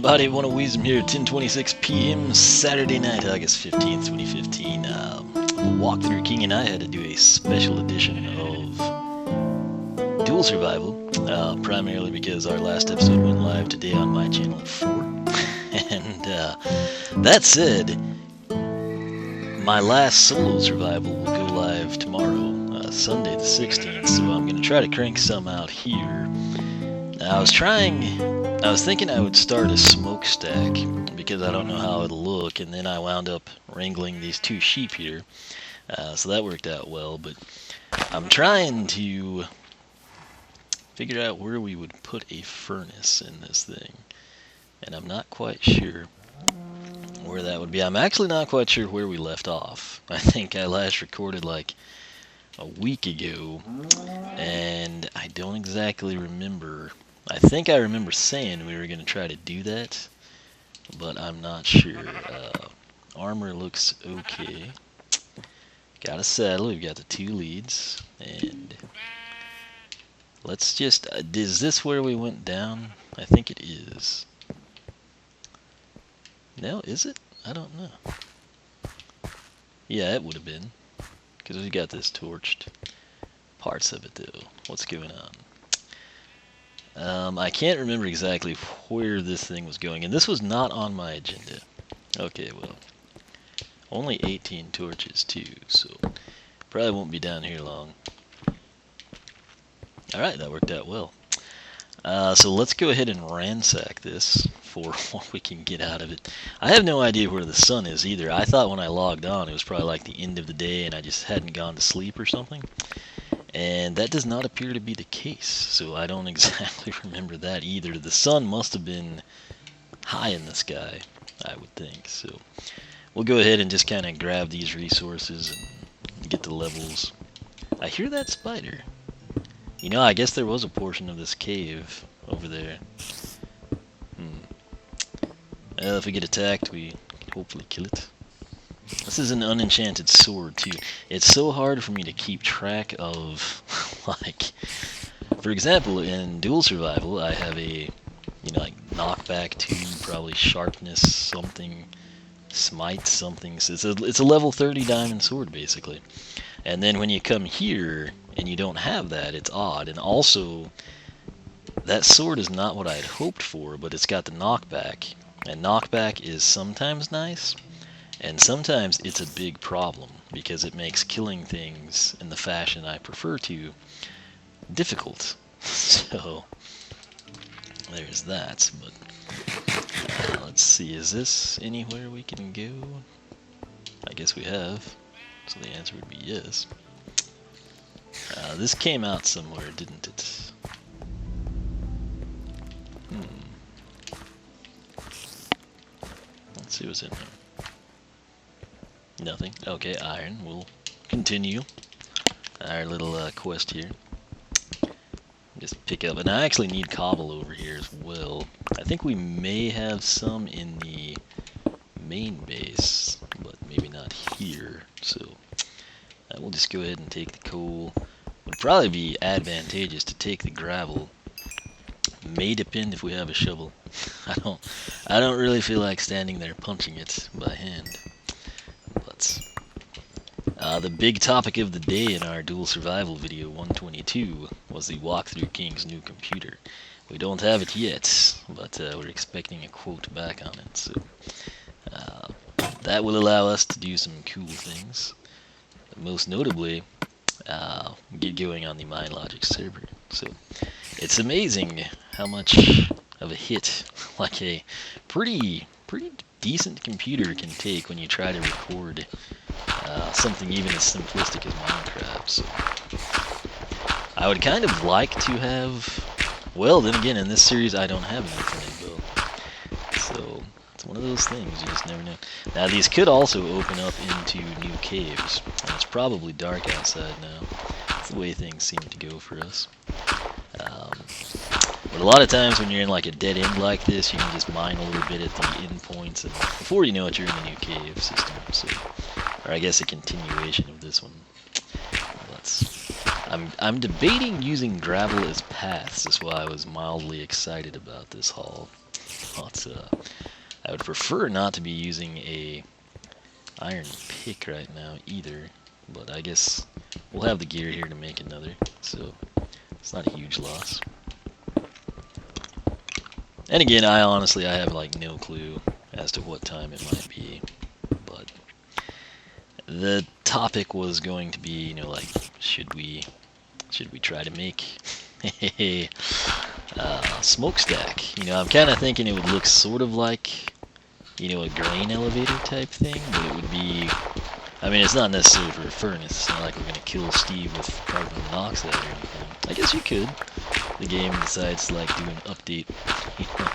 everybody, One of Wisdom here at 10:26 p.m. Saturday night, August 15th, 2015. Walkthrough King and I had to do a special edition of Dual Survival, primarily because our last episode went live today on my channel at 4. And that said, my last solo survival will go live tomorrow, Sunday the 16th, so I'm going to try to crank some out here. Now, I was thinking I would start a smokestack because I don't know how it'll look, and then I wound up wrangling these two sheep here, so that worked out well. But I'm trying to figure out where we would put a furnace in this thing, and I'm not quite sure where that would be. I'm actually not quite sure where we left off. I think I last recorded like a week ago, and I don't exactly remember. I think I remember saying we were going to try to do that, but I'm not sure. Armor looks okay. Got a saddle, we've got the 2 leads, and let's just, is this where we went down? I think it is. No, is it? I don't know. Yeah, it would have been, because we got this torched. Parts of it though. What's going on? I can't remember exactly where this thing was going, and this was not on my agenda. Okay, well, only 18 torches too, so probably won't be down here long. Alright, that worked out well. So let's go ahead and ransack this for what we can get out of it. I have no idea where the sun is either. I thought when I logged on it was probably like the end of the day and I just hadn't gone to sleep or something. And that does not appear to be the case, so I don't exactly remember that either. The sun must have been high in the sky, I would think. So we'll go ahead and just kind of grab these resources and get the levels. I hear that spider. You know, I guess there was a portion of this cave over there. Well, if we get attacked, we can hopefully kill it. This is an unenchanted sword too. It's so hard for me to keep track of, like, for example, in Dual Survival, I have a, like knockback 2, probably sharpness something, smite something. So it's a level 30 diamond sword basically. And then when you come here and you don't have that, it's odd. And also, that sword is not what I had hoped for, but it's got the knockback, and knockback is sometimes nice. And sometimes it's a big problem, because it makes killing things in the fashion I prefer to difficult. So, there's that. But let's see, is this anywhere we can go? I guess we have. So the answer would be yes. This came out somewhere, didn't it? Let's see what's in there. Nothing. Okay, iron. We'll continue our little quest here. Just pick up, and I actually need cobble over here as well. I think we may have some in the main base, but maybe not here. So we'll just go ahead and take the coal. Would probably be advantageous to take the gravel. May depend if we have a shovel. I don't really feel like standing there punching it by hand. The big topic of the day in our Dual Survival video 122 was the Walkthrough King's new computer. We don't have it yet, but we're expecting a quote back on it, so that will allow us to do some cool things. Most notably, get going on the MineLogic server. So it's amazing how much of a hit like a pretty decent computer can take when you try to record something even as simplistic as Minecraft. So I would kind of like to have, well, then again, in this series I don't have an infinite build, so it's one of those things, you just never know. Now these could also open up into new caves, and it's probably dark outside now. That's the way things seem to go for us. But a lot of times when you're in like a dead end like this, you can just mine a little bit at the end points, and before you know it, you're in the new cave system. So, or I guess a continuation of this one. I'm debating using gravel as paths. That's why I was mildly excited about this haul. not. I would prefer not to be using a iron pick right now either, but I guess we'll have the gear here to make another, so it's not a huge loss. And again, I have like no clue as to what time it might be, but the topic was going to be, you know, like, should we try to make a smokestack? You know, I'm kind of thinking it would look sort of like, you know, a grain elevator type thing, but it would be, I mean, it's not necessarily for a furnace. It's not like we're going to kill Steve with carbon monoxide or anything. I guess you could. The game decides to, like, do an update, you know,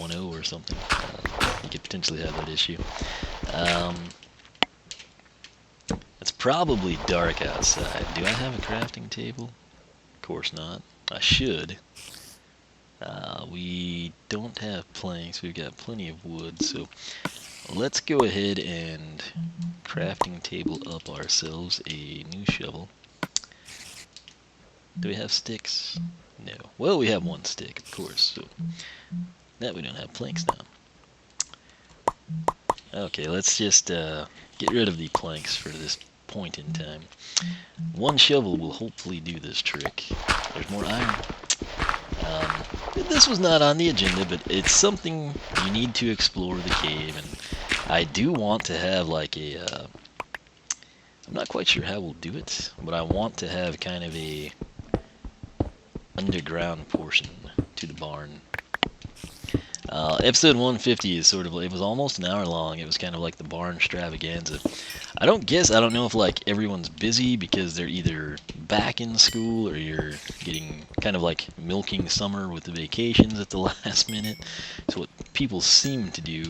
1.10 or something. You could potentially have that issue. It's probably dark outside. Do I have a crafting table? Of course not. I should. We don't have planks. We've got plenty of wood, so let's go ahead and crafting table up ourselves a new shovel. Do we have sticks? No. Well, we have one stick, of course, so that we don't have planks now. Okay, let's just get rid of the planks for this point in time. One shovel will hopefully do this trick. There's more iron. This was not on the agenda, but it's something you need to explore the cave, and I do want to have like a, I'm not quite sure how we'll do it, but I want to have kind of a underground portion to the barn. Episode 150 is sort of, it was almost an hour long. It was kind of like the barn extravaganza. I don't know if like everyone's busy because they're either back in school or you're getting kind of like milking summer with the vacations at the last minute. So what people seem to do,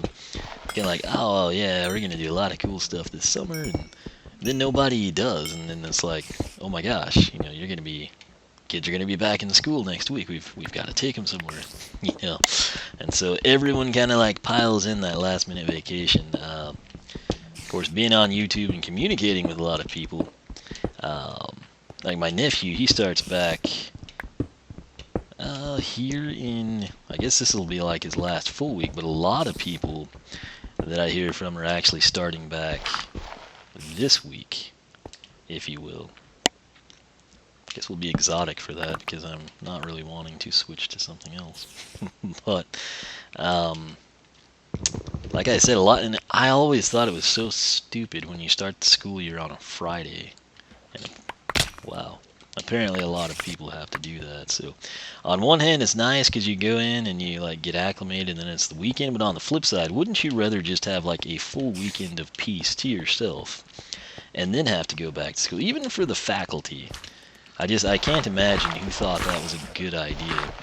kind of like, oh yeah, we're gonna do a lot of cool stuff this summer, and then nobody does, and then it's like, oh my gosh, you know, kids are gonna be back in school next week. We've got to take them somewhere, you know. And so everyone kind of like piles in that last minute vacation. Of course, being on YouTube and communicating with a lot of people, like my nephew, he starts back here in, I guess this will be like his last full week, but a lot of people that I hear from are actually starting back this week, if you will. I guess we'll be exotic for that because I'm not really wanting to switch to something else. But like I said, a lot, and I always thought it was so stupid when you start the school year on a Friday. And wow, apparently a lot of people have to do that. So on one hand, it's nice because you go in and you like get acclimated, and then it's the weekend. But on the flip side, wouldn't you rather just have like a full weekend of peace to yourself and then have to go back to school, even for the faculty? I can't imagine who thought that was a good idea.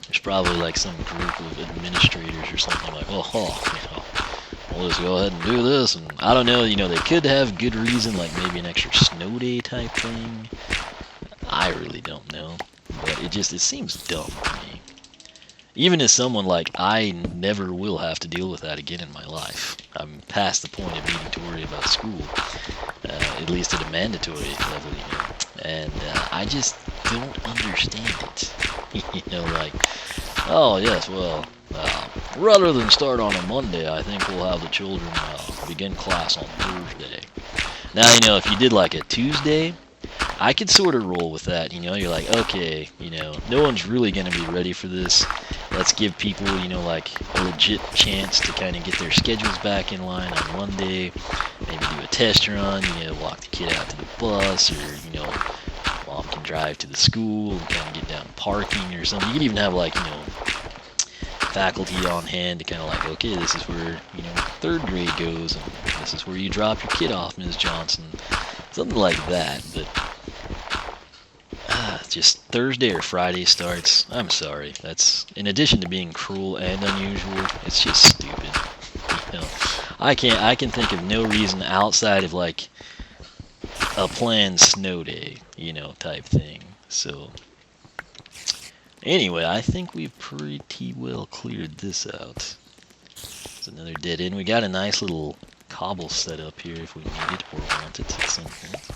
There's probably like some group of administrators or something like, oh, you know, we'll just go ahead and do this, and I don't know, you know, they could have good reason, like maybe an extra snow day type thing. I really don't know, but it seems dumb to me. Even as someone like, I never will have to deal with that again in my life. I'm past the point of needing to worry about school, at least at a mandatory level, you know. And I just don't understand it. You know, like, oh yes, well, rather than start on a Monday, I think we'll have the children begin class on Thursday. Now, you know, if you did like a Tuesday, I could sort of roll with that. You know, you're like, okay, you know, no one's really going to be ready for this. Let's give people, you know, like a legit chance to kind of get their schedules back in line on Monday. Maybe do a test run, you know, walk the kid out to the bus, or, you know, mom can drive to the school and kind of get down parking or something. You could even have like, you know, faculty on hand to kind of like, okay, this is where, you know, third grade goes, and this is where you drop your kid off, Ms. Johnson. Something like that, but just Thursday or Friday starts. I'm sorry. That's, in addition to being cruel and unusual, it's just stupid. You know, I can think of no reason outside of like a planned snow day, you know, type thing. So anyway, I think we've pretty well cleared this out. There's another dead end. We got a nice little cobble set up here if we need it or want it at some point.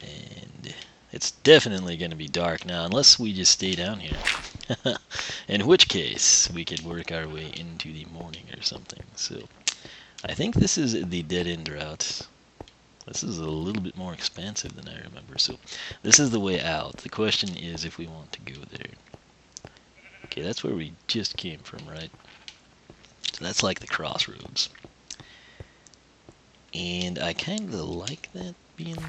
And it's definitely going to be dark now, unless we just stay down here. In which case, we could work our way into the morning or something. So, I think this is the dead-end route. This is a little bit more expansive than I remember. So, this is the way out. The question is if we want to go there. Okay, that's where we just came from, right? So that's like the crossroads. And I kind of like that being,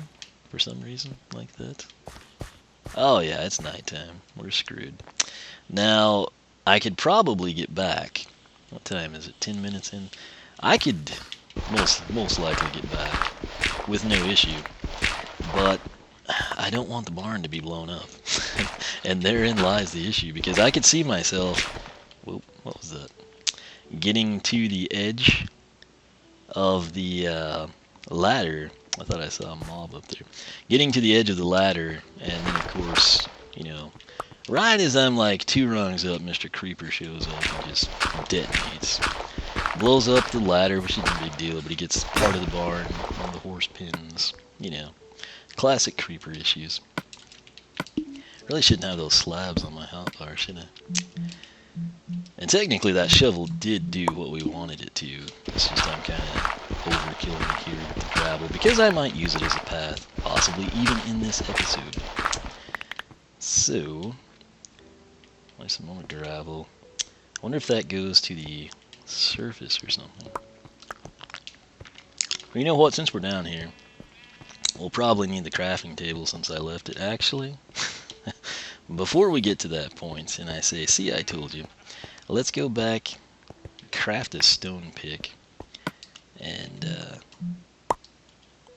for some reason, like that. Oh yeah, it's nighttime. We're screwed. Now, I could probably get back. What time is it? 10 minutes in? I could most likely get back with no issue. But I don't want the barn to be blown up. And therein lies the issue, because I could see myself, whoop, what was that? Getting to the edge of the ladder. I thought I saw a mob up there. Getting to the edge of the ladder, and then of course, you know, right as I'm like 2 rungs up, Mr. Creeper shows up and just detonates. Blows up the ladder, which isn't a big deal, but he gets part of the barn, one of the horse pins, you know. Classic Creeper issues. Really shouldn't have those slabs on my hotbar, should I? And technically that shovel did do what we wanted it to. It's just I'm kind of overkilling it here with the gravel, because I might use it as a path, possibly even in this episode. So, there's some more gravel. I wonder if that goes to the surface or something. Well, you know what, since we're down here, we'll probably need the crafting table since I left it. Actually, before we get to that point, and I say, see, I told you, let's go back, craft a stone pick, and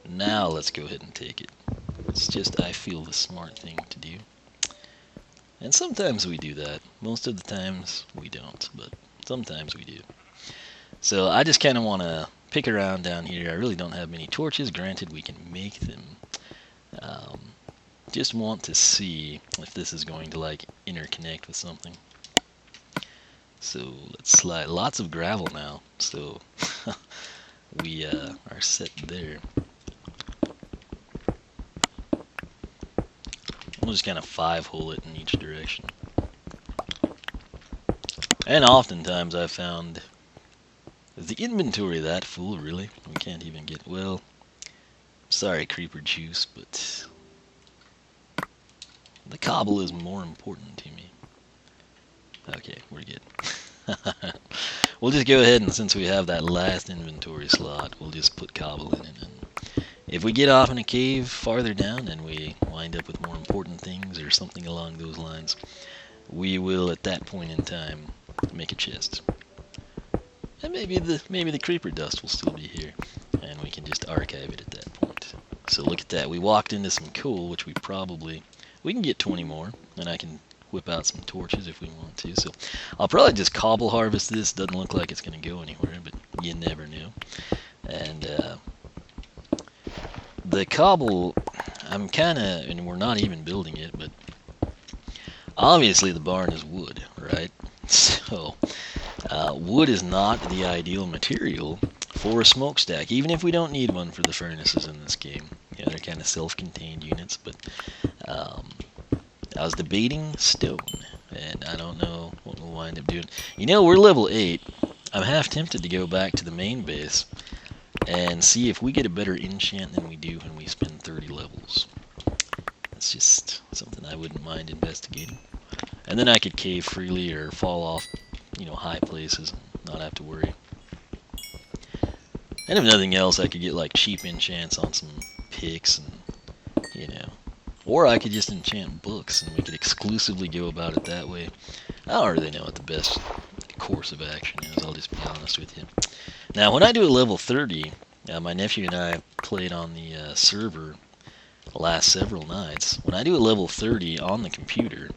now let's go ahead and take it. It's just, I feel, the smart thing to do. And sometimes we do that. Most of the times we don't, but sometimes we do. So I just kind of want to pick around down here. I really don't have many torches. Granted, we can make them. Just want to see if this is going to like interconnect with something. So let's slide. Lots of gravel now, so we are set there. We'll just kind of 5-hole it in each direction. And oftentimes I've found, is the inventory that full, really? We can't even get, well, sorry Creeper Juice, but the cobble is more important to me. Okay, we're good. We'll just go ahead, and since we have that last inventory slot, we'll just put cobble in it. And if we get off in a cave farther down and we wind up with more important things or something along those lines, we will at that point in time make a chest. And maybe the creeper dust will still be here, and we can just archive it at that point. So look at that. We walked into some coal, which we can get 20 more, and I can whip out some torches if we want to. So I'll probably just cobble harvest this. Doesn't look like it's going to go anywhere, but you never know. And the cobble, I'm kind of, and we're not even building it, but obviously the barn is wood, right? So wood is not the ideal material for a smokestack, even if we don't need one for the furnaces in this game. You know, they're kind of self-contained units, but I was debating stone, and I don't know what we'll wind up doing. You know, we're level 8. I'm half tempted to go back to the main base and see if we get a better enchant than we do when we spend 30 levels. That's just something I wouldn't mind investigating. And then I could cave freely or fall off, you know, high places and not have to worry. And if nothing else, I could get like cheap enchants on some picks and, you know. Or I could just enchant books and we could exclusively go about it that way. I don't really know what the best course of action is, I'll just be honest with you. Now, when I do a level 30, my nephew and I played on the server the last several nights. When I do a level 30 on the computer,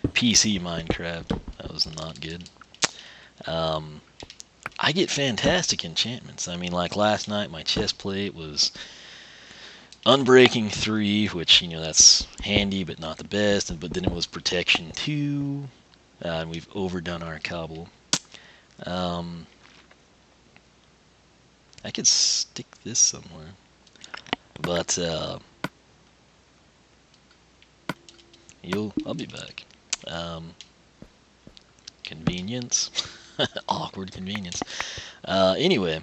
PC Minecraft, that was not good, I get fantastic enchantments. I mean, like last night, my chest plate was Unbreaking 3, which, you know, that's handy but not the best, but then it was Protection 2, and we've overdone our cobble. I could stick this somewhere, but I'll be back. Convenience. Awkward convenience. Anyway,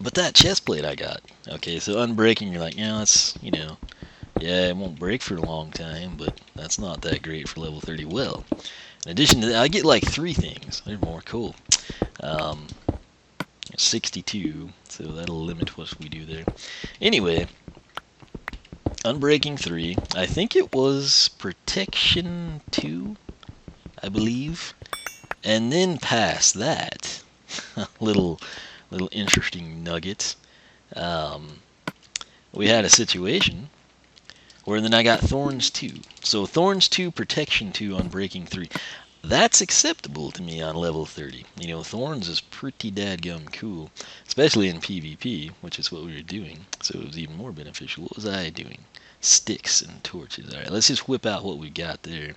but that chest plate I got. Okay, so unbreaking, you're like, yeah, it's, yeah, it won't break for a long time, but that's not that great for level 30. Well, in addition to that, I get like 3 things. They're more cool. 62, so that'll limit what we do there. Anyway, unbreaking 3. I think it was protection 2, I believe. And then past that, little interesting nugget. We had a situation where then I got Thorns 2. So Thorns 2, Protection 2, Unbreaking 3. That's acceptable to me on level 30. Thorns is pretty dadgum cool, especially in PvP, which is what we were doing. So it was even more beneficial. What was I doing? Sticks and torches. Alright, let's just whip out what we got there.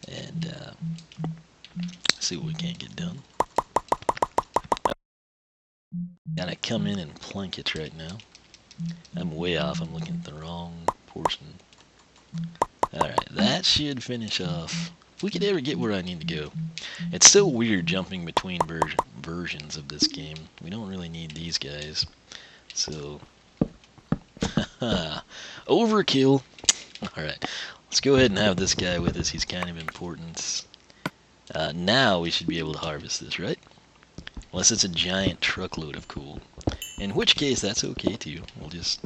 And see what we can't get done. Gotta come in and plank it right now. I'm way off. I'm looking at the wrong portion. Alright, that should finish off. If we could ever get where I need to go. It's so weird jumping between versions of this game. We don't really need these guys. So, overkill. Alright, let's go ahead and have this guy with us. He's kind of important. Now we should be able to harvest this, right? Unless it's a giant truckload of coal. In which case, that's okay too. We'll just,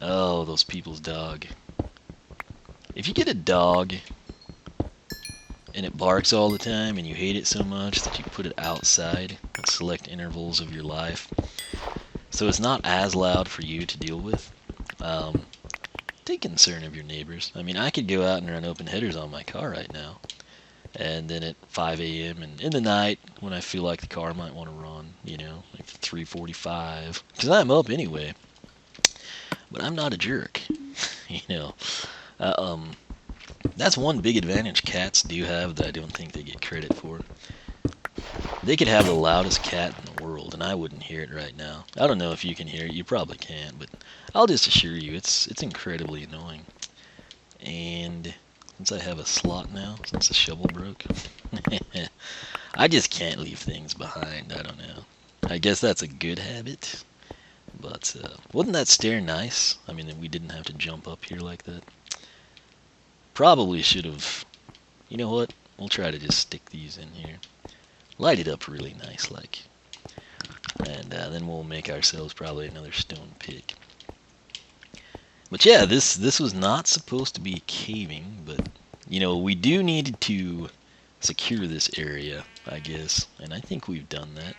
Oh, those people's dog. If you get a dog and it barks all the time and you hate it so much that you put it outside at select intervals of your life, so it's not as loud for you to deal with, take concern of your neighbors. I mean, I could go out and run open headers on my car right now, and then at 5 a.m. and in the night when I feel like the car might want to run, like 3:45, because I'm up anyway. But I'm not a jerk, That's one big advantage cats do have that I don't think they get credit for. They could have the loudest cat in the world, and I wouldn't hear it right now. I don't know if you can hear it. You probably can't, but I'll just assure you, it's incredibly annoying. And since I have a slot now, since the shovel broke, I just can't leave things behind. I don't know. I guess that's a good habit. But wasn't that stair nice? I mean, we didn't have to jump up here like that. Probably should have. You know what? We'll try to just stick these in here. Light it up really nice, like. And then we'll make ourselves probably another stone pick. But yeah, this was not supposed to be caving, but we do need to secure this area, I guess, and I think we've done that.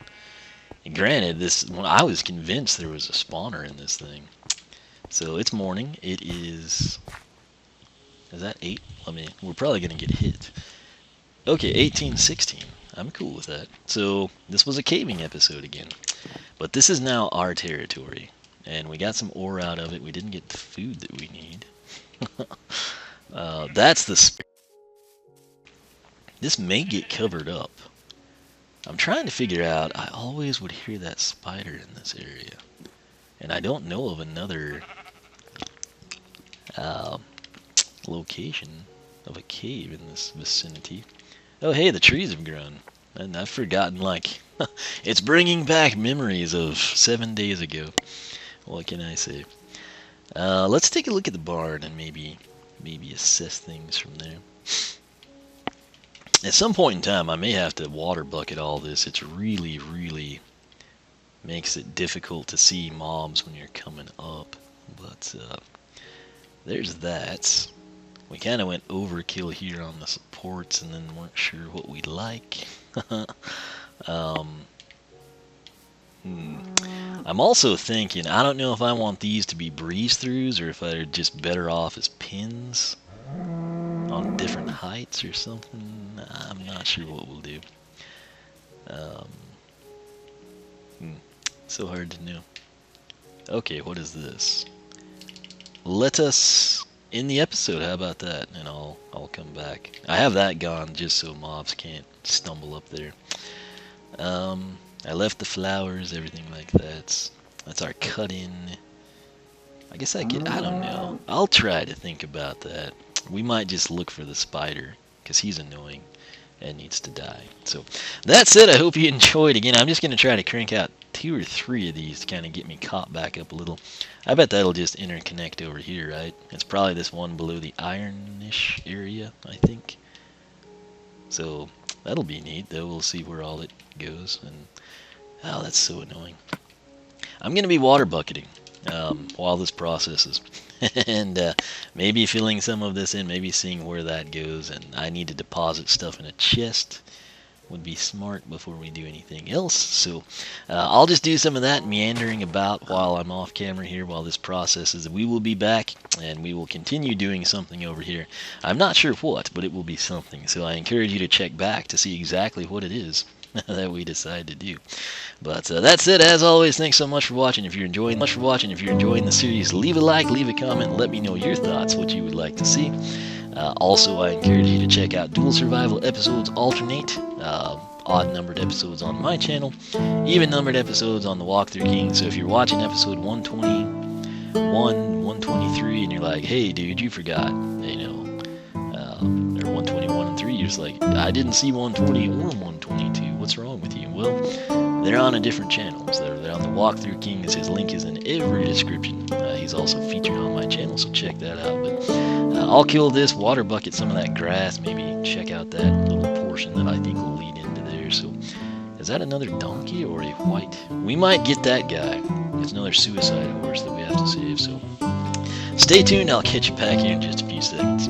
And granted, I was convinced there was a spawner in this thing. So it's morning. It is that 8? We're probably gonna get hit. Okay, 18:16. I'm cool with that. So this was a caving episode again, but this is now our territory, and we got some ore out of it. We didn't get the food that we need. That's the. This may get covered up. I'm trying to figure out, I always would hear that spider in this area. And I don't know of another location of a cave in this vicinity. Oh hey, the trees have grown. And I've forgotten, like, it's bringing back memories of 7 days ago. What can I say? Let's take a look at the barn and maybe assess things from there. At some point in time, I may have to water bucket all this. It's really, really makes it difficult to see mobs when you're coming up. But there's that. We kind of went overkill here on the supports and then weren't sure what we like. I'm also thinking, I don't know if I want these to be breeze-throughs or if they're just better off as pins on different heights or something. I'm not sure what we'll do. So hard to know. Okay, what is this? Let us in the episode. How about that? And I'll come back. I have that gone just so mobs can't stumble up there. I left the flowers, everything like that. That's our cut-in. I guess I don't know. I'll try to think about that. We might just look for the spider, because he's annoying and needs to die. So that said, I hope you enjoyed. Again, I'm just going to try to crank out 2 or 3 of these to kind of get me caught back up a little. I bet that'll just interconnect over here, right? It's probably this one below the ironish area, I think. So that'll be neat, though. We'll see where all it goes. And oh, that's so annoying. I'm going to be water bucketing while this processes. And maybe filling some of this in, maybe seeing where that goes. And I need to deposit stuff in a chest. Would be smart before we do anything else. So I'll just do some of that meandering about while I'm off camera here while this processes. We will be back and we will continue doing something over here. I'm not sure what, but it will be something. So I encourage you to check back to see exactly what it is that we decide to do. But that's it. As always, thanks so much for watching. If you're enjoying the series, leave a like, leave a comment, let me know your thoughts, what you would like to see. Also, I encourage you to check out Dual Survival episodes alternate, odd-numbered episodes on my channel, even-numbered episodes on the Walkthrough King. So if you're watching episode 121, 123, and you're like, hey, dude, you forgot, or 121 and 3, you're just like, I didn't see 120 or 122. What's wrong with you? Well, they're on a different channel. They're on the Walkthrough King. His link is in every description. He's also featured on my channel, so check that out. But I'll kill this, water bucket some of that grass, maybe check out that little portion that I think will lead into there. So is that another donkey or a white? We might get that guy. It's another suicide horse that we have to save. So stay tuned. I'll catch you back here in just a few seconds.